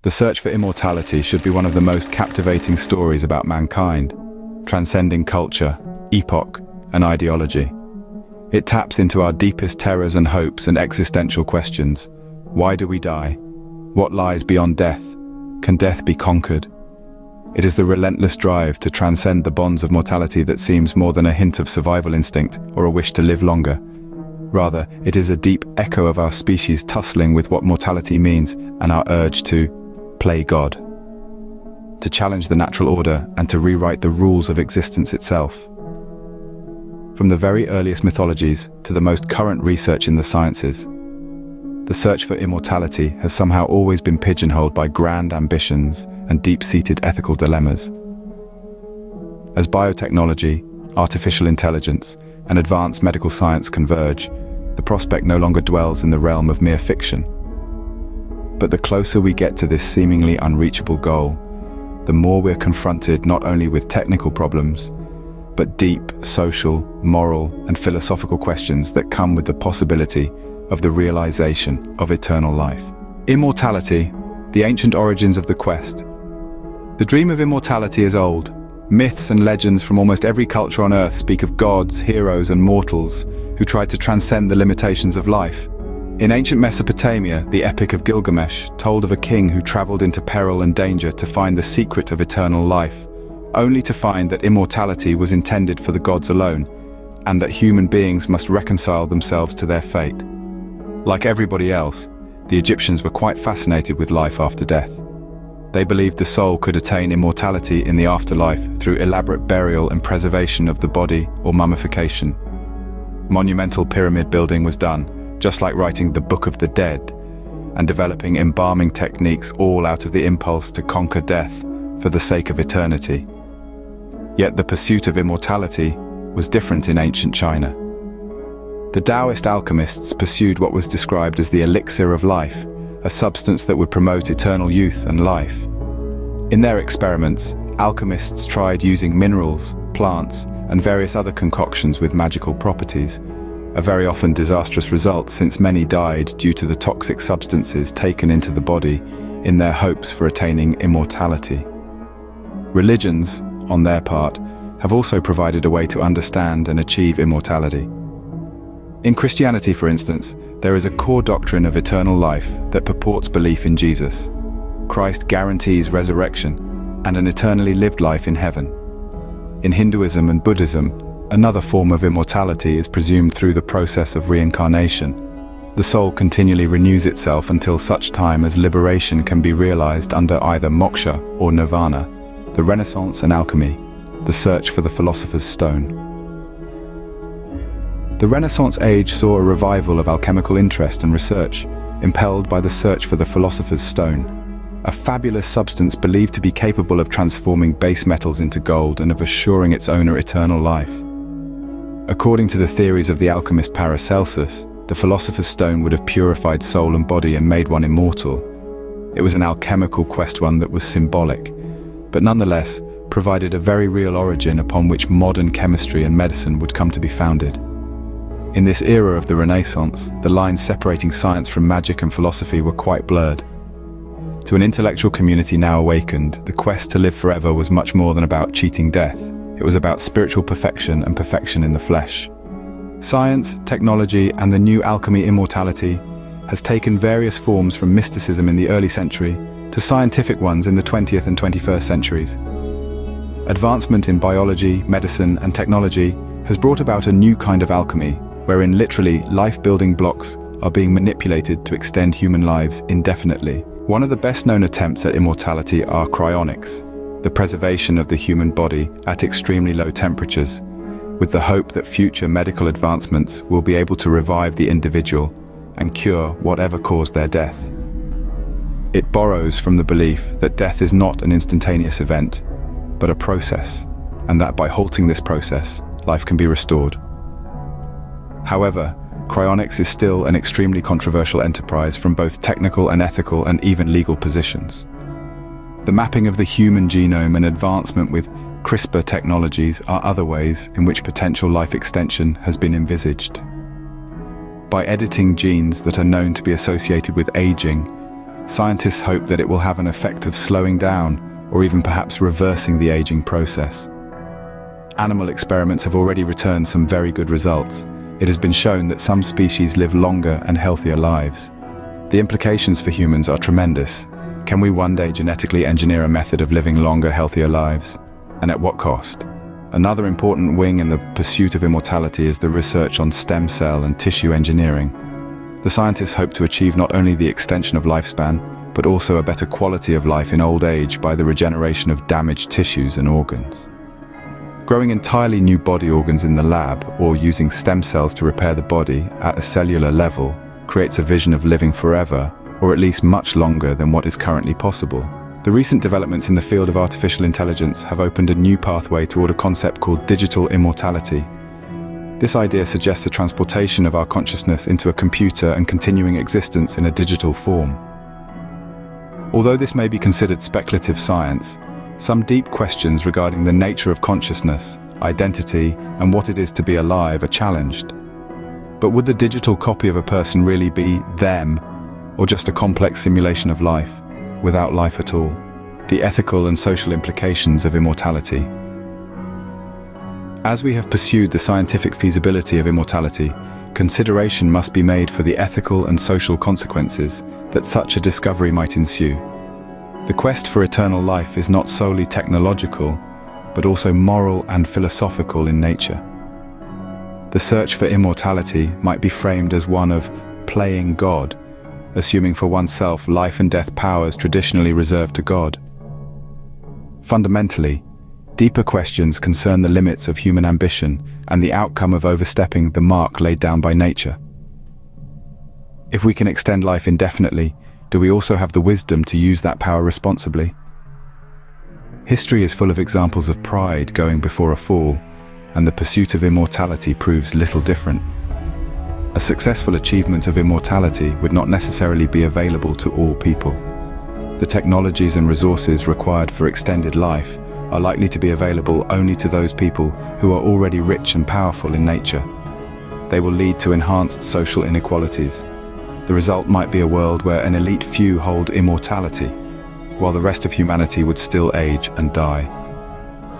The search for immortality should be one of the most captivating stories about mankind, transcending culture, epoch, and ideology. It taps into our deepest terrors and hopes and existential questions. Why do we die? What lies beyond death? Can death be conquered? It is the relentless drive to transcend the bonds of mortality that seems more than a hint of survival instinct or a wish to live longer. Rather, it is a deep echo of our species tussling with what mortality means and our urge to play God, to challenge the natural order and to rewrite the rules of existence itself. From the very earliest mythologies to the most current research in the sciences, the search for immortality has somehow always been pigeonholed by grand ambitions and deep-seated ethical dilemmas. As biotechnology, artificial intelligence, and advanced medical science converge, the prospect no longer dwells in the realm of mere fiction. But the closer we get to this seemingly unreachable goal, the more we're confronted not only with technical problems, but deep social, moral, and philosophical questions that come with the possibility of the realization of eternal life. Immortality, the ancient origins of the quest. The dream of immortality is old. Myths and legends from almost every culture on Earth speak of gods, heroes, and mortals who tried to transcend the limitations of life. In ancient Mesopotamia, the epic of Gilgamesh told of a king who traveled into peril and danger to find the secret of eternal life, only to find that immortality was intended for the gods alone, and that human beings must reconcile themselves to their fate. Like everybody else, the Egyptians were quite fascinated with life after death. They believed the soul could attain immortality in the afterlife through elaborate burial and preservation of the body or mummification. Monumental pyramid building was done, just like writing the Book of the Dead, and developing embalming techniques all out of the impulse to conquer death for the sake of eternity. Yet the pursuit of immortality was different in ancient China. The Daoist alchemists pursued what was described as the elixir of life, a substance that would promote eternal youth and life. In their experiments, alchemists tried using minerals, plants, and various other concoctions with magical properties, a very often disastrous result since many died due to the toxic substances taken into the body in their hopes for attaining immortality. Religions, on their part, have also provided a way to understand and achieve immortality. In Christianity, for instance, there is a core doctrine of eternal life that purports belief in Jesus. Christ guarantees resurrection and an eternally lived life in heaven. In Hinduism and Buddhism, another form of immortality is presumed through the process of reincarnation. The soul continually renews itself until such time as liberation can be realized under either moksha or nirvana. The Renaissance and alchemy, the search for the Philosopher's Stone. The Renaissance age saw a revival of alchemical interest and research, impelled by the search for the Philosopher's Stone, a fabulous substance believed to be capable of transforming base metals into gold and of assuring its owner eternal life. According to the theories of the alchemist Paracelsus, the Philosopher's Stone would have purified soul and body and made one immortal. It was an alchemical quest, one that was symbolic, but nonetheless provided a very real origin upon which modern chemistry and medicine would come to be founded. In this era of the Renaissance, the lines separating science from magic and philosophy were quite blurred. To an intellectual community now awakened, the quest to live forever was much more than about cheating death. It was about spiritual perfection and perfection in the flesh. Science, technology, and the new alchemy immortality has taken various forms from mysticism in the early century to scientific ones in the 20th and 21st centuries. Advancement in biology, medicine, and technology has brought about a new kind of alchemy, wherein literally life-building blocks are being manipulated to extend human lives indefinitely. One of the best-known attempts at immortality are cryonics, the preservation of the human body at extremely low temperatures, with the hope that future medical advancements will be able to revive the individual and cure whatever caused their death. It borrows from the belief that death is not an instantaneous event, but a process, and that by halting this process, life can be restored. However, cryonics is still an extremely controversial enterprise from both technical and ethical and even legal positions. The mapping of the human genome and advancement with CRISPR technologies are other ways in which potential life extension has been envisaged. By editing genes that are known to be associated with aging, Scientists hope that it will have an effect of slowing down or even perhaps reversing the aging process. Animal experiments have already returned some very good results. It has been shown that some species live longer and healthier lives. The implications for humans are tremendous. Can we one day genetically engineer a method of living longer, healthier lives? And at what cost? Another important wing in the pursuit of immortality is the research on stem cell and tissue engineering. The scientists hope to achieve not only the extension of lifespan, but also a better quality of life in old age by the regeneration of damaged tissues and organs. Growing entirely new body organs in the lab or using stem cells to repair the body at a cellular level creates a vision of living forever, or at least much longer than what is currently possible. The recent developments in the field of artificial intelligence have opened a new pathway toward a concept called digital immortality. This idea suggests the transportation of our consciousness into a computer and continuing existence in a digital form. Although this may be considered speculative science, some deep questions regarding the nature of consciousness, identity, and what it is to be alive are challenged. But would the digital copy of a person really be them, or just a complex simulation of life, without life at all? The ethical and social implications of immortality. As we have pursued the scientific feasibility of immortality, consideration must be made for the ethical and social consequences that such a discovery might ensue. The quest for eternal life is not solely technological, but also moral and philosophical in nature. The search for immortality might be framed as one of playing God, assuming for oneself life and death powers traditionally reserved to God. Fundamentally, deeper questions concern the limits of human ambition and the outcome of overstepping the mark laid down by nature. If we can extend life indefinitely, do we also have the wisdom to use that power responsibly? History is full of examples of pride going before a fall, and the pursuit of immortality proves little different. A successful achievement of immortality would not necessarily be available to all people. The technologies and resources required for extended life are likely to be available only to those people who are already rich and powerful in nature. They will lead to enhanced social inequalities. The result might be a world where an elite few hold immortality, while the rest of humanity would still age and die.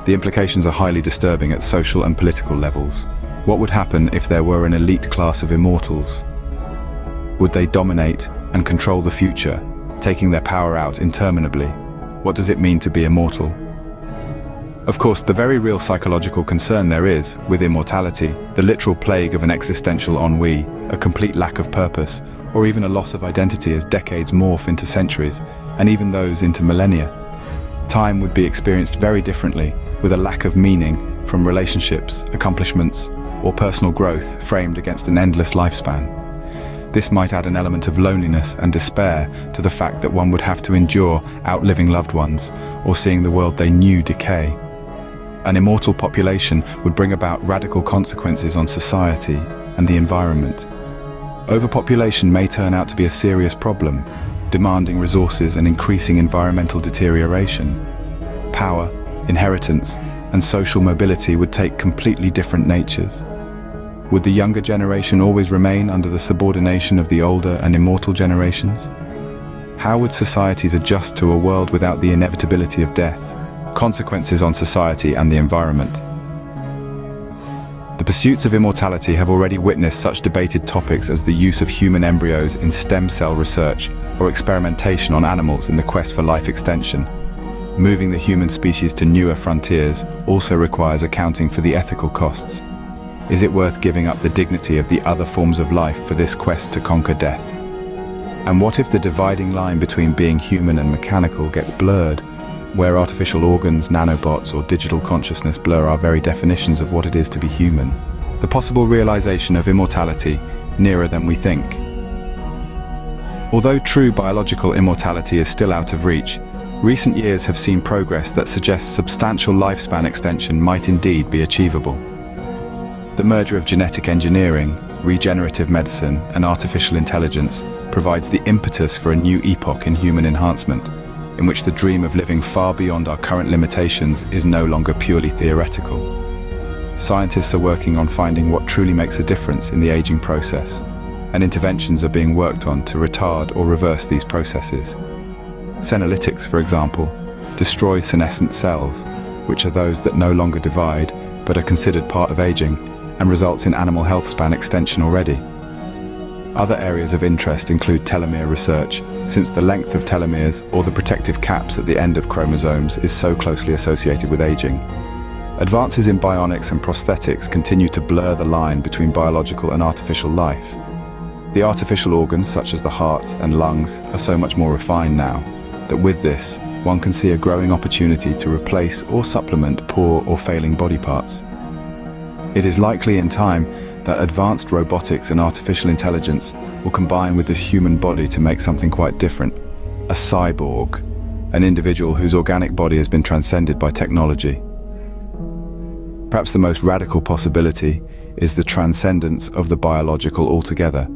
The implications are highly disturbing at social and political levels. What would happen if there were an elite class of immortals? Would they dominate and control the future, taking their power out interminably? What does it mean to be immortal? Of course, the very real psychological concern there is, with immortality, the literal plague of an existential ennui, a complete lack of purpose, or even a loss of identity as decades morph into centuries, and even those into millennia. Time would be experienced very differently, with a lack of meaning from relationships, accomplishments, or personal growth framed against an endless lifespan. This might add an element of loneliness and despair to the fact that one would have to endure outliving loved ones, or seeing the world they knew decay. An immortal population would bring about radical consequences on society and the environment. Overpopulation may turn out to be a serious problem, demanding resources and increasing environmental deterioration. Power, inheritance, and social mobility would take completely different natures. Would the younger generation always remain under the subordination of the older and immortal generations? How would societies adjust to a world without the inevitability of death? Consequences on society and the environment. The pursuits of immortality have already witnessed such debated topics as the use of human embryos in stem cell research or experimentation on animals in the quest for life extension. Moving the human species to newer frontiers also requires accounting for the ethical costs. Is it worth giving up the dignity of the other forms of life for this quest to conquer death? And what if the dividing line between being human and mechanical gets blurred, where artificial organs, nanobots, or digital consciousness blur our very definitions of what it is to be human? The possible realization of immortality nearer than we think. Although true biological immortality is still out of reach, recent years have seen progress that suggests substantial lifespan extension might indeed be achievable. The merger of genetic engineering, regenerative medicine, and artificial intelligence provides the impetus for a new epoch in human enhancement, in which the dream of living far beyond our current limitations is no longer purely theoretical. Scientists are working on finding what truly makes a difference in the aging process, and interventions are being worked on to retard or reverse these processes. Senolytics, for example, destroy senescent cells, which are those that no longer divide but are considered part of aging, and results in animal health span extension already. Other areas of interest include telomere research, since the length of telomeres, or the protective caps at the end of chromosomes, is so closely associated with aging. Advances in bionics and prosthetics continue to blur the line between biological and artificial life. The artificial organs, such as the heart and lungs, are so much more refined now, that with this, one can see a growing opportunity to replace or supplement poor or failing body parts. It is likely in time that advanced robotics and artificial intelligence will combine with this human body to make something quite different. A cyborg, an individual whose organic body has been transcended by technology. Perhaps the most radical possibility is the transcendence of the biological altogether.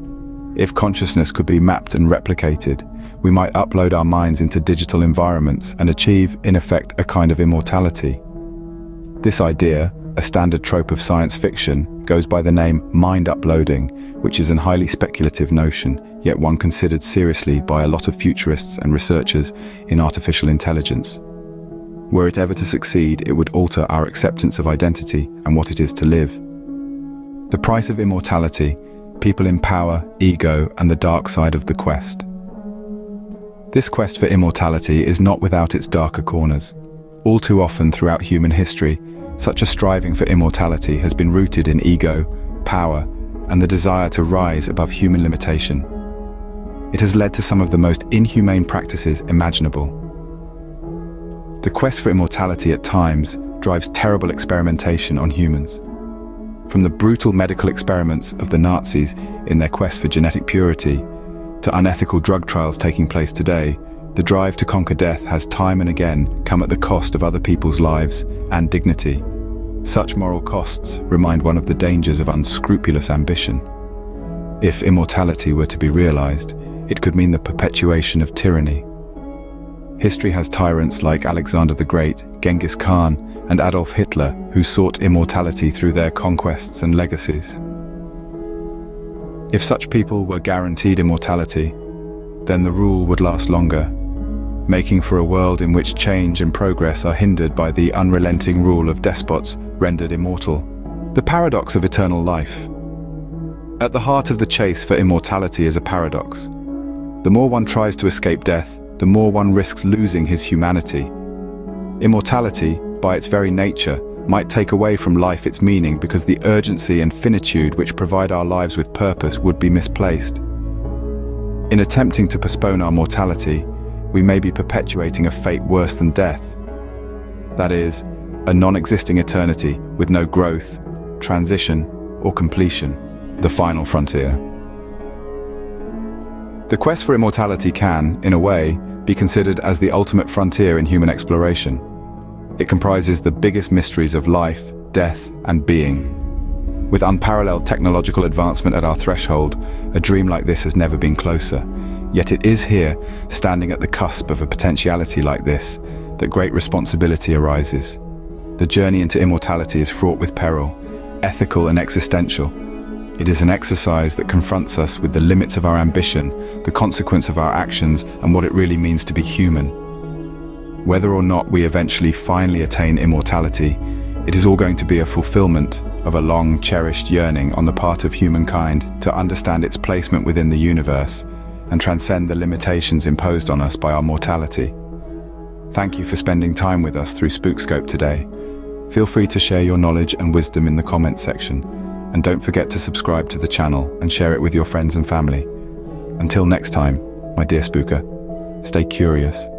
If consciousness could be mapped and replicated, we might upload our minds into digital environments and achieve, in effect, a kind of immortality. This idea, a standard trope of science fiction, goes by the name mind uploading, which is a highly speculative notion, yet one considered seriously by a lot of futurists and researchers in artificial intelligence. Were it ever to succeed, it would alter our acceptance of identity and what it is to live. The price of immortality, people in power, ego, and the dark side of the quest. This quest for immortality is not without its darker corners. All too often throughout human history, such a striving for immortality has been rooted in ego, power, and the desire to rise above human limitation. It has led to some of the most inhumane practices imaginable. The quest for immortality at times drives terrible experimentation on humans. From the brutal medical experiments of the Nazis in their quest for genetic purity, to unethical drug trials taking place today, the drive to conquer death has time and again come at the cost of other people's lives and dignity. Such moral costs remind one of the dangers of unscrupulous ambition. If immortality were to be realized, it could mean the perpetuation of tyranny. History has tyrants like Alexander the Great, Genghis Khan, and Adolf Hitler who sought immortality through their conquests and legacies. If such people were guaranteed immortality, then the rule would last longer, making for a world in which change and progress are hindered by the unrelenting rule of despots rendered immortal. The paradox of eternal life. At the heart of the chase for immortality is a paradox. The more one tries to escape death, the more one risks losing his humanity. Immortality, by its very nature, might take away from life its meaning because the urgency and finitude which provide our lives with purpose would be misplaced. In attempting to postpone our mortality, we may be perpetuating a fate worse than death. That is, a non-existing eternity with no growth, transition, or completion, the final frontier. The quest for immortality can, in a way, be considered as the ultimate frontier in human exploration. It comprises the biggest mysteries of life, death, and being. With unparalleled technological advancement at our threshold, a dream like this has never been closer. Yet it is here, standing at the cusp of a potentiality like this, that great responsibility arises. The journey into immortality is fraught with peril, ethical and existential. It is an exercise that confronts us with the limits of our ambition, the consequence of our actions, and what it really means to be human. Whether or not we eventually finally attain immortality, it is all going to be a fulfillment of a long cherished yearning on the part of humankind to understand its placement within the universe and transcend the limitations imposed on us by our mortality. Thank you for spending time with us through Spookscope today. Feel free to share your knowledge and wisdom in the comments section, and don't forget to subscribe to the channel and share it with your friends and family. Until next time, my dear Spooker, stay curious,